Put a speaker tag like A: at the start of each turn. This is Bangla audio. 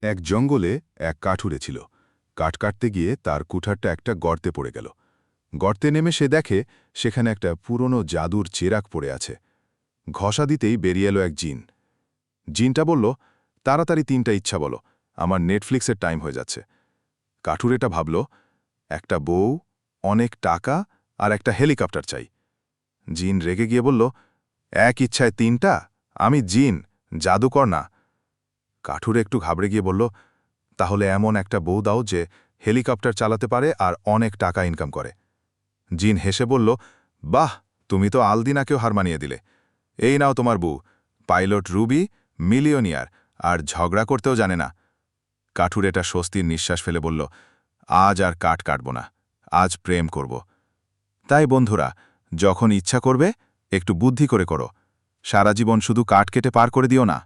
A: এক জঙ্গলে এক কাঠুরে ছিল। কাঠ কাটতে গিয়ে তার কুঠারটা একটা গর্তে পড়ে গেল। গর্তে নেমে সে দেখে সেখানে একটা পুরনো জাদুর চেরাগ পড়ে আছে। ঘষা দিতেই বেরিয়ে এলো এক জিন। জিনটা বলল, তাড়াতাড়ি 3টা ইচ্ছা বলো, আমার নেটফ্লিক্সের টাইম হয়ে যাচ্ছে। কাঠুরেটা ভাবল, একটা বউ, অনেক টাকা আর একটা হেলিকপ্টার চাই। জিন রেগে গিয়ে বলল, এক ইচ্ছায় 3টা? আমি জিন, জাদুকর না। কাঠুরে একটু ঘাবড়ে গিয়ে বলল, তাহলে এমন একটা বউ দাও যে হেলিকপ্টার চালাতে পারে আর অনেক টাকা ইনকাম করে। জিন হেসে বলল, বাহ, তুমি তো আলদিনাকেও হার মানিয়ে দিলে। এই নাও তোমার বউ, পাইলট রুবি, মিলিয়নিয়ার, আর ঝগড়া করতেও জানে না। কাঠুরেটা স্বস্তির নিঃশ্বাস ফেলে বলল, আজ আর কাঠ কাটব না, আজ প্রেম করব। তাই বন্ধুরা, যখন ইচ্ছা করবে একটু বুদ্ধি করে করো। সারা জীবন শুধু কাঠ কেটে পার করে দিও না।